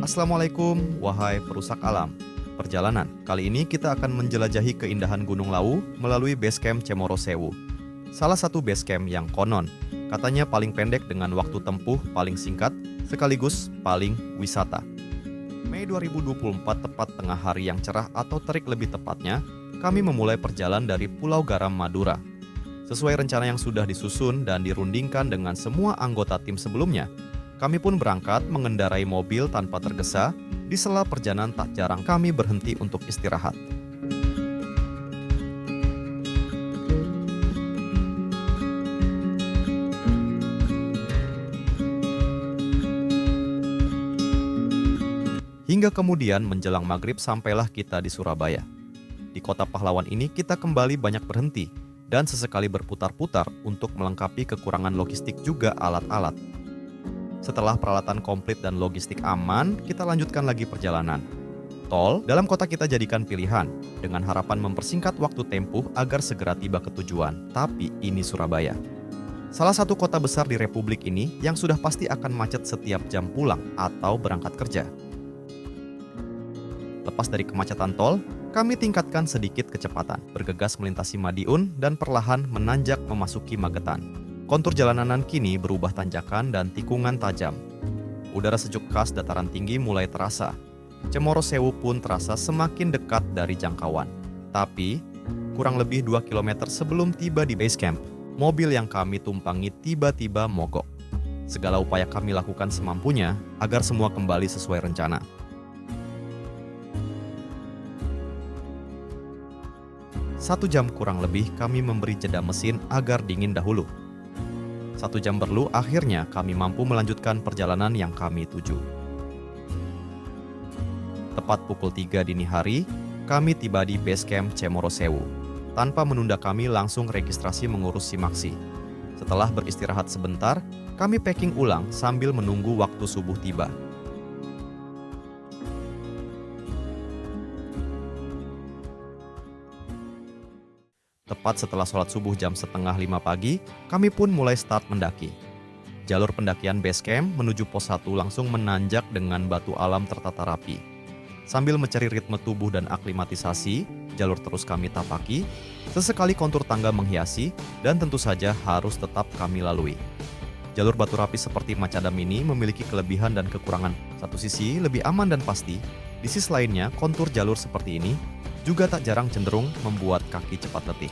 Assalamualaikum, wahai perusak alam. Perjalanan, kali ini kita akan menjelajahi keindahan Gunung Lawu melalui basecamp Cemoro Sewu. Salah satu basecamp yang konon, katanya paling pendek dengan waktu tempuh paling singkat, sekaligus paling wisata. Mei 2024 tepat tengah hari yang cerah atau terik lebih tepatnya, kami memulai perjalanan dari Pulau Garam, Madura. Sesuai rencana yang sudah disusun dan dirundingkan dengan semua anggota tim sebelumnya, kami pun berangkat mengendarai mobil tanpa tergesa. Di sela perjalanan tak jarang kami berhenti untuk istirahat. Hingga kemudian menjelang maghrib sampailah kita di Surabaya. Di kota pahlawan ini kita kembali banyak berhenti dan sesekali berputar-putar untuk melengkapi kekurangan logistik juga alat-alat. Setelah peralatan komplit dan logistik aman, kita lanjutkan lagi perjalanan. Tol dalam kota kita jadikan pilihan, dengan harapan mempersingkat waktu tempuh agar segera tiba ke tujuan. Tapi ini Surabaya. Salah satu kota besar di Republik ini yang sudah pasti akan macet setiap jam pulang atau berangkat kerja. Lepas dari kemacetan tol, kami tingkatkan sedikit kecepatan, bergegas melintasi Madiun dan perlahan menanjak memasuki Magetan. Kontur jalanan kini berubah tanjakan dan tikungan tajam. Udara sejuk khas dataran tinggi mulai terasa. Cemoro Sewu pun terasa semakin dekat dari jangkauan. Tapi, kurang lebih 2 km sebelum tiba di base camp, mobil yang kami tumpangi tiba-tiba mogok. Segala upaya kami lakukan semampunya agar semua kembali sesuai rencana. 1 jam kurang lebih kami memberi jeda mesin agar dingin dahulu. 1 jam berlalu, akhirnya kami mampu melanjutkan perjalanan yang kami tuju. Tepat pukul 3 dini hari, kami tiba di basecamp Cemoro Sewu. Tanpa menunda kami langsung registrasi mengurus simaksi. Setelah beristirahat sebentar, kami packing ulang sambil menunggu waktu subuh tiba. Tepat setelah sholat subuh jam 4:30 pagi, kami pun mulai start mendaki. Jalur pendakian base camp menuju pos 1 langsung menanjak dengan batu alam tertata rapi. Sambil mencari ritme tubuh dan aklimatisasi, jalur terus kami tapaki, sesekali kontur tangga menghiasi, dan tentu saja harus tetap kami lalui. Jalur batu rapi seperti Macadam ini memiliki kelebihan dan kekurangan. Satu sisi lebih aman dan pasti, di sisi lainnya kontur jalur seperti ini juga tak jarang cenderung membuat kaki cepat letih.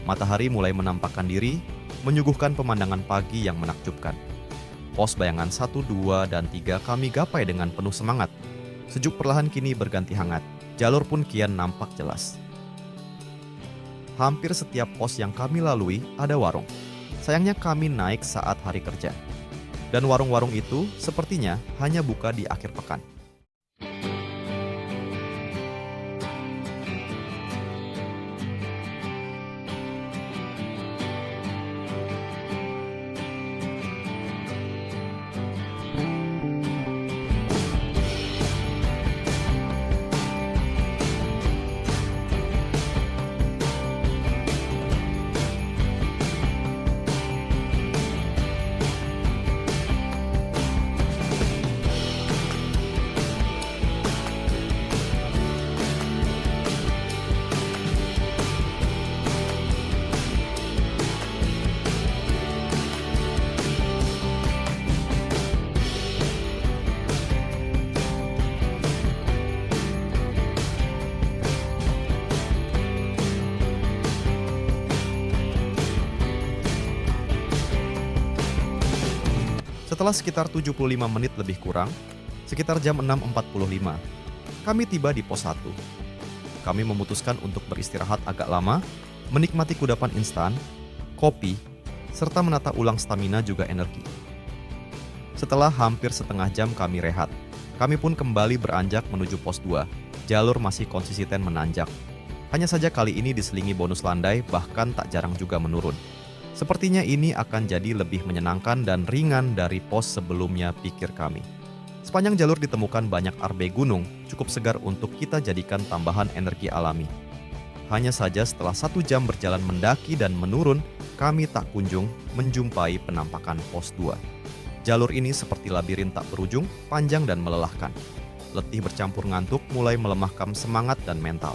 Matahari mulai menampakkan diri, menyuguhkan pemandangan pagi yang menakjubkan. Pos bayangan 1, 2, dan 3 kami gapai dengan penuh semangat. Sejuk perlahan kini berganti hangat, jalur pun kian nampak jelas. Hampir setiap pos yang kami lalui ada warung. Sayangnya kami naik saat hari kerja. Dan warung-warung itu sepertinya hanya buka di akhir pekan. Setelah sekitar 75 menit lebih kurang, Sekitar jam 6.45, kami tiba di pos 1. Kami memutuskan untuk beristirahat agak lama, menikmati kudapan instan, kopi, serta menata ulang stamina juga energi. Setelah hampir setengah jam kami rehat, kami pun kembali beranjak menuju pos 2. Jalur masih konsisten menanjak. Hanya saja kali ini diselingi bonus landai, bahkan tak jarang juga menurun. Sepertinya ini akan jadi lebih menyenangkan dan ringan dari pos sebelumnya, pikir kami. Sepanjang jalur ditemukan banyak arbe gunung, cukup segar untuk kita jadikan tambahan energi alami. Hanya saja setelah 1 jam berjalan mendaki dan menurun, kami tak kunjung menjumpai penampakan pos 2. Jalur ini seperti labirin tak berujung, panjang dan melelahkan. Letih bercampur ngantuk mulai melemahkan semangat dan mental.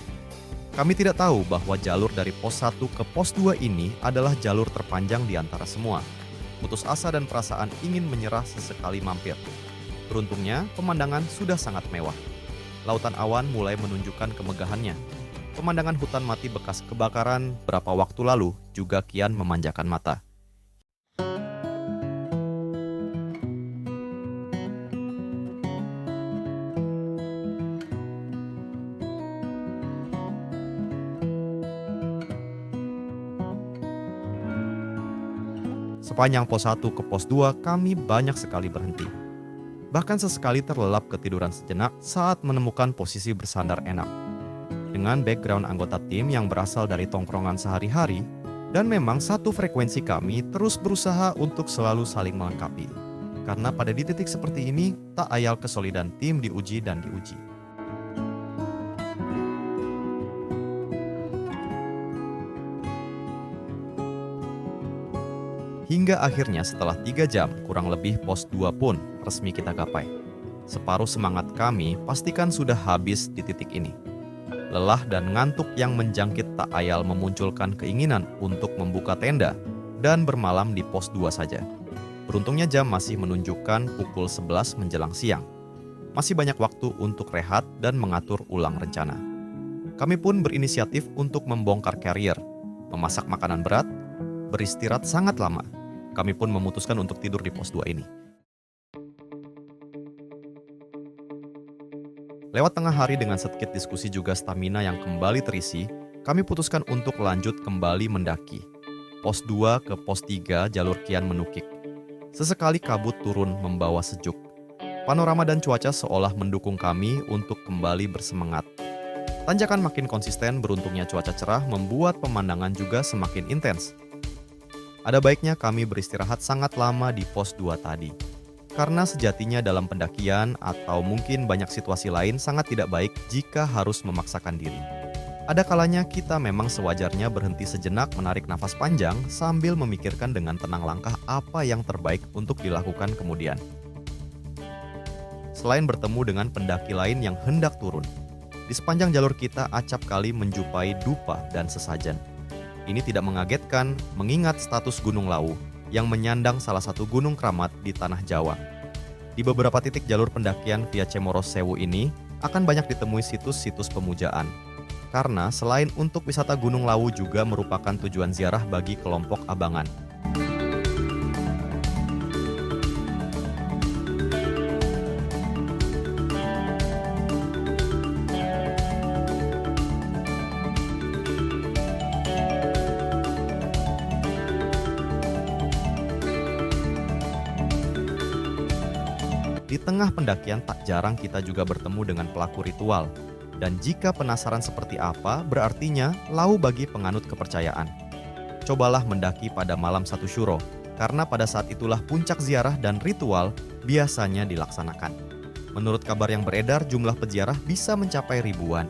Kami tidak tahu bahwa jalur dari pos 1 ke pos 2 ini adalah jalur terpanjang di antara semua. Putus asa dan perasaan ingin menyerah sesekali mampir. Beruntungnya, pemandangan sudah sangat mewah. Lautan awan mulai menunjukkan kemegahannya. Pemandangan hutan mati bekas kebakaran beberapa waktu lalu juga kian memanjakan mata. Sepanjang pos 1 ke pos 2, kami banyak sekali berhenti. Bahkan sesekali terlelap ketiduran sejenak saat menemukan posisi bersandar enak. Dengan background anggota tim yang berasal dari tongkrongan sehari-hari, dan memang satu frekuensi kami terus berusaha untuk selalu saling melengkapi. Karena pada di titik seperti ini, tak ayal kesolidan tim diuji dan diuji. Hingga akhirnya setelah 3 jam, kurang lebih pos 2 pun resmi kita gapai. Separuh semangat kami pastikan sudah habis di titik ini. Lelah dan ngantuk yang menjangkit tak ayal memunculkan keinginan untuk membuka tenda dan bermalam di pos 2 saja. Beruntungnya jam masih menunjukkan pukul 11 menjelang siang. Masih banyak waktu untuk rehat dan mengatur ulang rencana. Kami pun berinisiatif untuk membongkar carrier, memasak makanan berat, beristirahat sangat lama. Kami pun memutuskan untuk tidur di pos 2 ini. Lewat tengah hari dengan sedikit diskusi juga stamina yang kembali terisi, kami putuskan untuk lanjut kembali mendaki. Pos 2 ke pos 3 jalur kian menukik. Sesekali kabut turun membawa sejuk. Panorama dan cuaca seolah mendukung kami untuk kembali bersemangat. Tanjakan makin konsisten, beruntungnya cuaca cerah membuat pemandangan juga semakin intens. Ada baiknya kami beristirahat sangat lama di pos 2 tadi. Karena sejatinya dalam pendakian atau mungkin banyak situasi lain sangat tidak baik jika harus memaksakan diri. Ada kalanya kita memang sewajarnya berhenti sejenak menarik nafas panjang sambil memikirkan dengan tenang langkah apa yang terbaik untuk dilakukan kemudian. Selain bertemu dengan pendaki lain yang hendak turun, di sepanjang jalur kita acap kali menjumpai dupa dan sesajen. Ini tidak mengagetkan mengingat status Gunung Lawu yang menyandang salah satu gunung keramat di tanah Jawa. Di beberapa titik jalur pendakian via Cemoro Sewu ini akan banyak ditemui situs-situs pemujaan. Karena selain untuk wisata Gunung Lawu juga merupakan tujuan ziarah bagi kelompok abangan. Di tengah pendakian tak jarang kita juga bertemu dengan pelaku ritual. Dan jika penasaran seperti apa, berartinya Lawu bagi penganut kepercayaan. Cobalah mendaki pada malam 1 Syuro, karena pada saat itulah puncak ziarah dan ritual biasanya dilaksanakan. Menurut kabar yang beredar, jumlah peziarah bisa mencapai ribuan.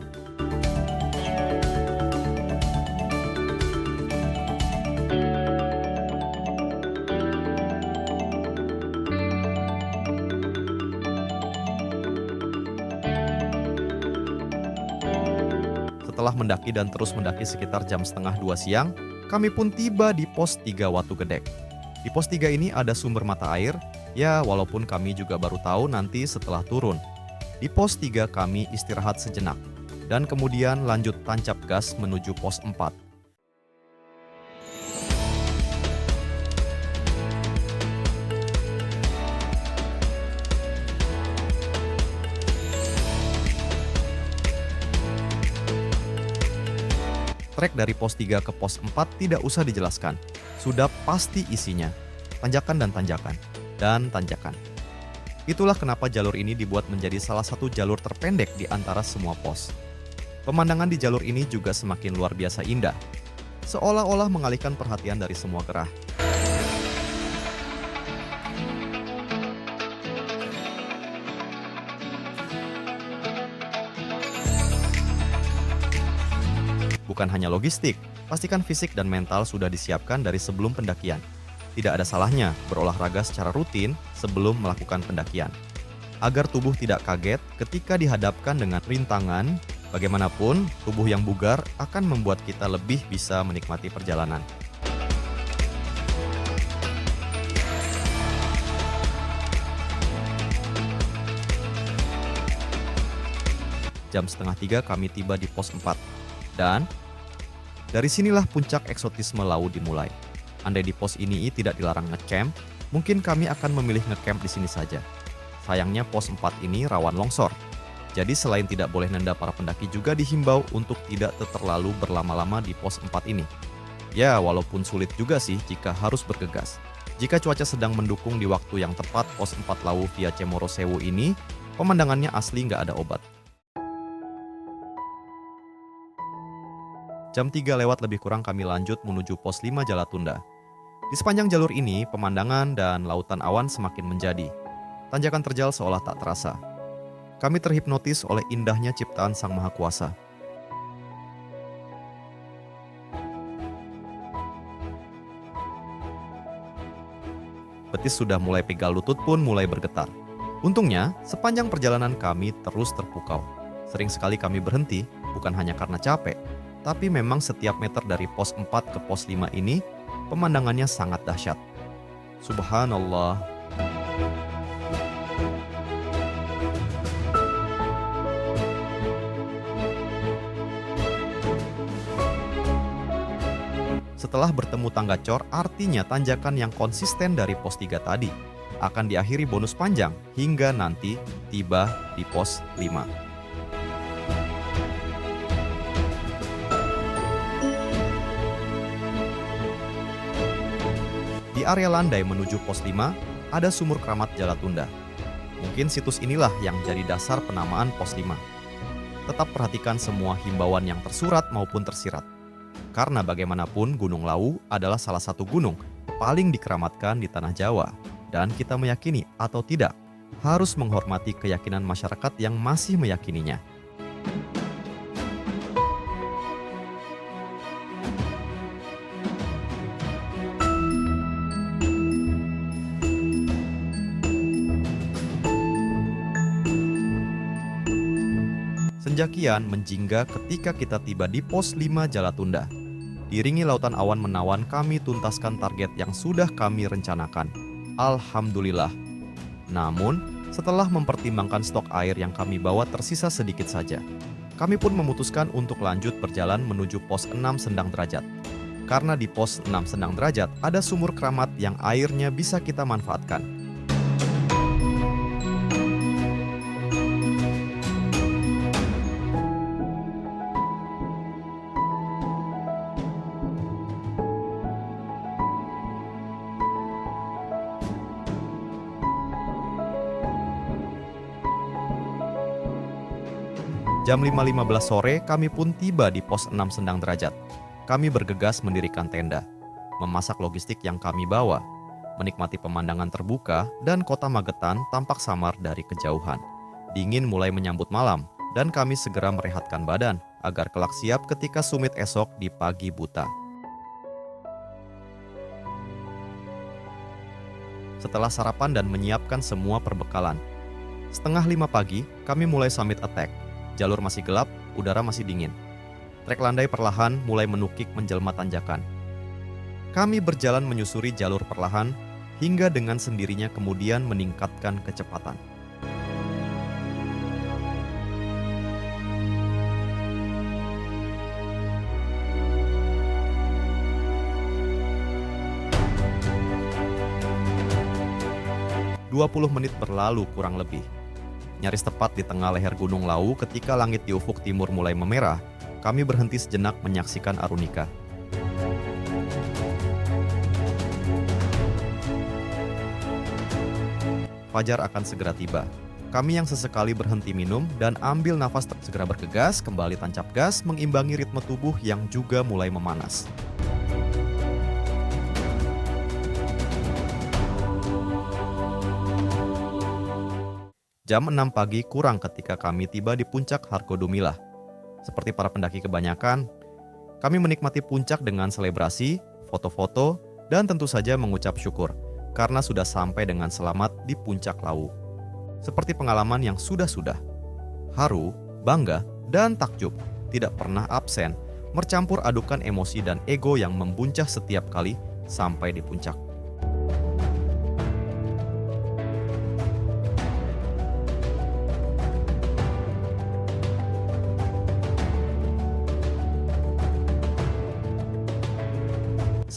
Setelah mendaki dan terus mendaki sekitar jam setengah 2 siang, kami pun tiba di pos 3 Watu Gedek. Di pos 3 ini ada sumber mata air, ya walaupun kami juga baru tahu nanti setelah turun. Di pos 3 kami istirahat sejenak, dan kemudian lanjut tancap gas menuju pos 4. Trek dari pos 3 ke pos 4 tidak usah dijelaskan. Sudah pasti isinya. Tanjakan dan tanjakan. Dan tanjakan. Itulah kenapa jalur ini dibuat menjadi salah satu jalur terpendek di antara semua pos. Pemandangan di jalur ini juga semakin luar biasa indah. Seolah-olah mengalihkan perhatian dari semua gerah. Bukan hanya logistik, pastikan fisik dan mental sudah disiapkan dari sebelum pendakian. Tidak ada salahnya berolahraga secara rutin sebelum melakukan pendakian. Agar tubuh tidak kaget ketika dihadapkan dengan rintangan, bagaimanapun tubuh yang bugar akan membuat kita lebih bisa menikmati perjalanan. Jam setengah 3 kami tiba di pos 4. Dan dari sinilah puncak eksotisme Lawu dimulai. Andai di pos ini tidak dilarang ngecamp, mungkin kami akan memilih ngecamp di sini saja. Sayangnya pos 4 ini rawan longsor. Jadi selain tidak boleh nenda, para pendaki juga dihimbau untuk tidak terlalu berlama-lama di pos 4 ini. Ya, walaupun sulit juga sih jika harus bergegas. Jika cuaca sedang mendukung di waktu yang tepat, pos 4 Lawu via Cemoro Sewu ini, pemandangannya asli nggak ada obat. Jam 3 lewat lebih kurang kami lanjut menuju pos 5 Jalatunda. Di sepanjang jalur ini, pemandangan dan lautan awan semakin menjadi. Tanjakan terjal seolah tak terasa. Kami terhipnotis oleh indahnya ciptaan Sang Maha Kuasa. Betis sudah mulai pegal, lutut pun mulai bergetar. Untungnya, sepanjang perjalanan kami terus terpukau. Sering sekali kami berhenti, bukan hanya karena capek, tapi memang setiap meter dari pos 4 ke pos 5 ini, pemandangannya sangat dahsyat. Subhanallah. Setelah bertemu tangga cor, artinya tanjakan yang konsisten dari pos 3 tadi akan diakhiri bonus panjang hingga nanti tiba di pos 5. Di area landai menuju pos 5, ada sumur keramat Jalatunda. Mungkin situs inilah yang jadi dasar penamaan pos 5. Tetap perhatikan semua himbauan yang tersurat maupun tersirat. Karena bagaimanapun Gunung Lawu adalah salah satu gunung paling dikeramatkan di tanah Jawa. Dan kita meyakini atau tidak, harus menghormati keyakinan masyarakat yang masih meyakininya. Senja menjingga ketika kita tiba di pos 5 Jalatunda. Diringi lautan awan menawan, kami tuntaskan target yang sudah kami rencanakan. Alhamdulillah. Namun, setelah mempertimbangkan stok air yang kami bawa tersisa sedikit saja, kami pun memutuskan untuk lanjut berjalan menuju pos 6 Sendang Derajat. Karena di pos 6 Sendang Derajat ada sumur keramat yang airnya bisa kita manfaatkan. Jam 5.15 sore, kami pun tiba di pos 6 Sendang Derajat. Kami bergegas mendirikan tenda, memasak logistik yang kami bawa, menikmati pemandangan terbuka, dan kota Magetan tampak samar dari kejauhan. Dingin mulai menyambut malam, dan kami segera merehatkan badan agar kelak siap ketika summit esok di pagi buta. Setelah sarapan dan menyiapkan semua perbekalan, 4:30 pagi kami mulai summit attack. Jalur masih gelap, udara masih dingin. Trek landai perlahan mulai menukik menjelma tanjakan. Kami berjalan menyusuri jalur perlahan hingga dengan sendirinya kemudian meningkatkan kecepatan. "20 menit berlalu kurang lebih. Nyaris tepat di tengah leher Gunung Lawu ketika langit di ufuk timur mulai memerah, Kami berhenti sejenak menyaksikan Arunika. Fajar akan segera tiba. Kami yang sesekali berhenti minum dan ambil nafas segera bergegas, kembali tancap gas, mengimbangi ritme tubuh yang juga mulai memanas. Jam 6 pagi kurang ketika kami tiba di puncak Hargodumilah. Seperti para pendaki kebanyakan, kami menikmati puncak dengan selebrasi, foto-foto, dan tentu saja mengucap syukur karena sudah sampai dengan selamat di puncak Lawu. Seperti pengalaman yang sudah-sudah, haru, bangga, dan takjub tidak pernah absen, bercampur adukan emosi dan ego yang membuncah setiap kali sampai di puncak.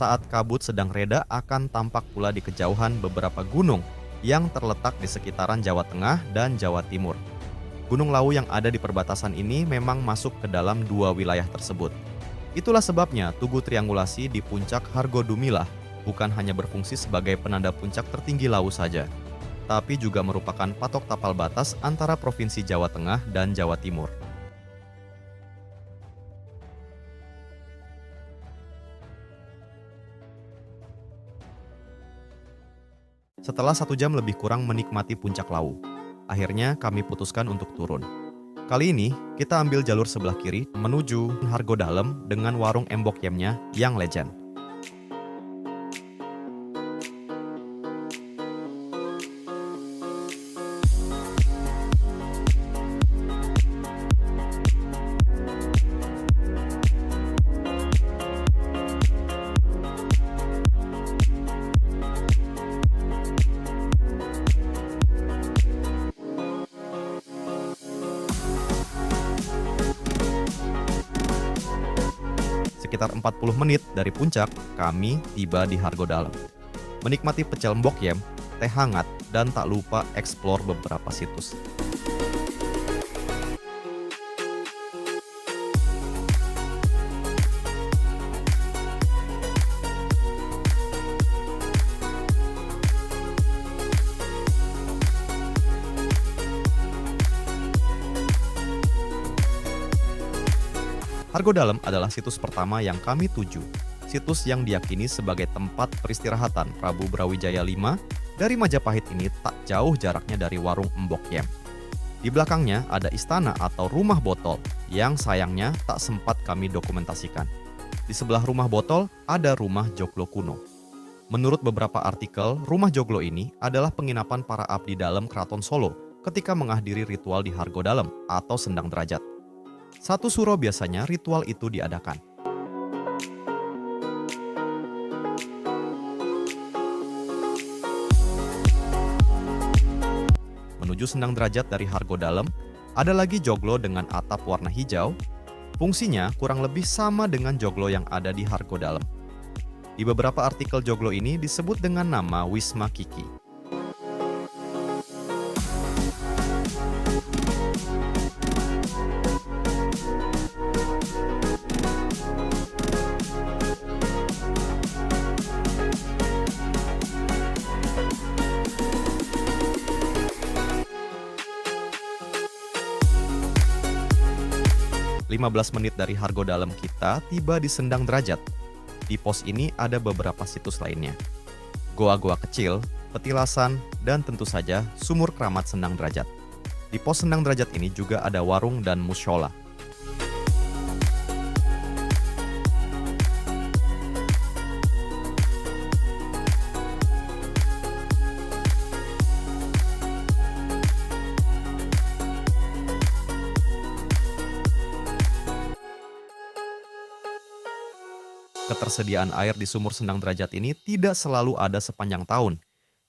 Saat kabut sedang reda akan tampak pula di kejauhan beberapa gunung yang terletak di sekitaran Jawa Tengah dan Jawa Timur. Gunung Lawu yang ada di perbatasan ini memang masuk ke dalam dua wilayah tersebut. Itulah sebabnya Tugu Triangulasi di puncak Hargodumilah bukan hanya berfungsi sebagai penanda puncak tertinggi Lawu saja, tapi juga merupakan patok tapal batas antara Provinsi Jawa Tengah dan Jawa Timur. Setelah 1 jam lebih kurang menikmati puncak Lawu, akhirnya kami putuskan untuk turun. Kali ini kita ambil jalur sebelah kiri menuju Hargodalem dengan warung Embok Yemnya yang legend. Sekitar 40 menit dari puncak, kami tiba di Hargodalem. Menikmati pecel Mbok Yem, teh hangat, dan tak lupa eksplor beberapa situs. Hargodalem adalah situs pertama yang kami tuju. Situs yang diyakini sebagai tempat peristirahatan Prabu Brawijaya V dari Majapahit ini tak jauh jaraknya dari warung Mbok Yem. Di belakangnya ada istana atau rumah botol yang sayangnya tak sempat kami dokumentasikan. Di sebelah rumah botol ada rumah joglo kuno. Menurut beberapa artikel, rumah joglo ini adalah penginapan para abdi dalam Keraton Solo ketika menghadiri ritual di Hargodalem atau Sendang Derajat. 1 suro biasanya ritual itu diadakan. Menuju Sendang Derajat dari Hargodalem, ada lagi joglo dengan atap warna hijau. Fungsinya kurang lebih sama dengan joglo yang ada di Hargodalem. Di beberapa artikel joglo ini disebut dengan nama Wisma Kiki. Lima 15 menit dari Hargodalem kita tiba di Sendang Derajat. Di pos ini ada beberapa situs lainnya. Goa-goa kecil, petilasan, dan tentu saja sumur keramat Sendang Derajat. Di pos Sendang Derajat ini juga ada warung dan musyola. Ketersediaan air di sumur Sendang Derajat ini tidak selalu ada sepanjang tahun.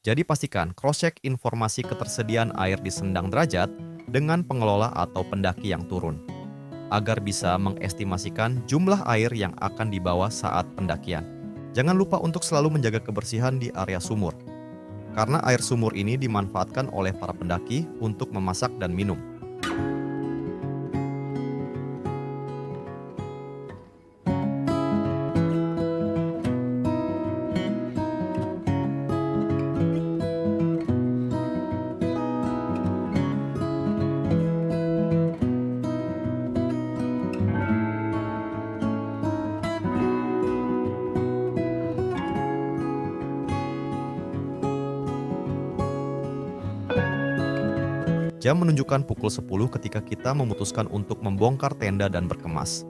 Jadi pastikan cross-check informasi ketersediaan air di Sendang Derajat dengan pengelola atau pendaki yang turun, agar bisa mengestimasikan jumlah air yang akan dibawa saat pendakian. Jangan lupa untuk selalu menjaga kebersihan di area sumur, karena air sumur ini dimanfaatkan oleh para pendaki untuk memasak dan minum. Jam menunjukkan pukul 10 ketika kita memutuskan untuk membongkar tenda dan berkemas.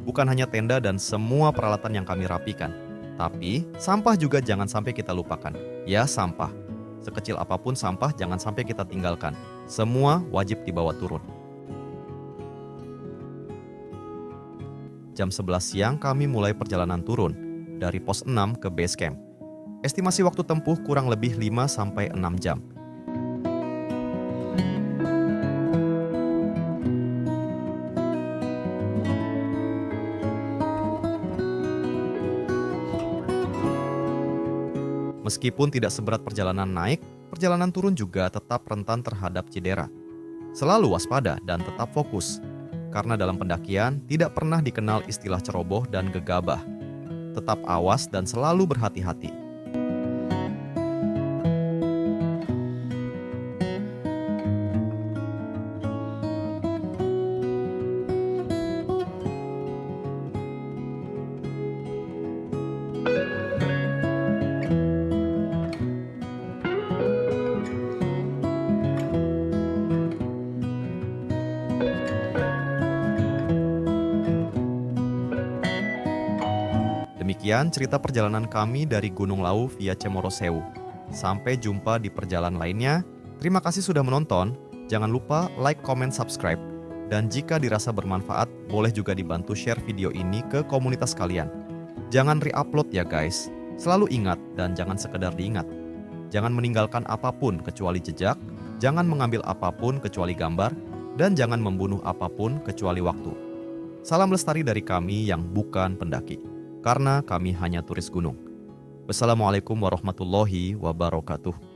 Bukan hanya tenda dan semua peralatan yang kami rapikan, tapi sampah juga jangan sampai kita lupakan. Ya, sampah. Sekecil apapun sampah jangan sampai kita tinggalkan. Semua wajib dibawa turun. Jam 11 siang kami mulai perjalanan turun dari pos 6 ke base camp. Estimasi waktu tempuh kurang lebih 5-6 jam. Meskipun tidak seberat perjalanan naik, perjalanan turun juga tetap rentan terhadap cedera. Selalu waspada dan tetap fokus, karena dalam pendakian tidak pernah dikenal istilah ceroboh dan gegabah. Tetap awas dan selalu berhati-hati. Demikian cerita perjalanan kami dari Gunung Lawu via Cemoro Sewu. Sampai jumpa di perjalanan lainnya. Terima kasih sudah menonton. Jangan lupa like, comment, subscribe. Dan jika dirasa bermanfaat, boleh juga dibantu share video ini ke komunitas kalian. Jangan re-upload ya guys. Selalu ingat dan jangan sekedar diingat. Jangan meninggalkan apapun kecuali jejak, jangan mengambil apapun kecuali gambar, dan jangan membunuh apapun kecuali waktu. Salam lestari dari kami yang bukan pendaki. Karena kami hanya turis gunung. Wassalamualaikum warahmatullahi wabarakatuh.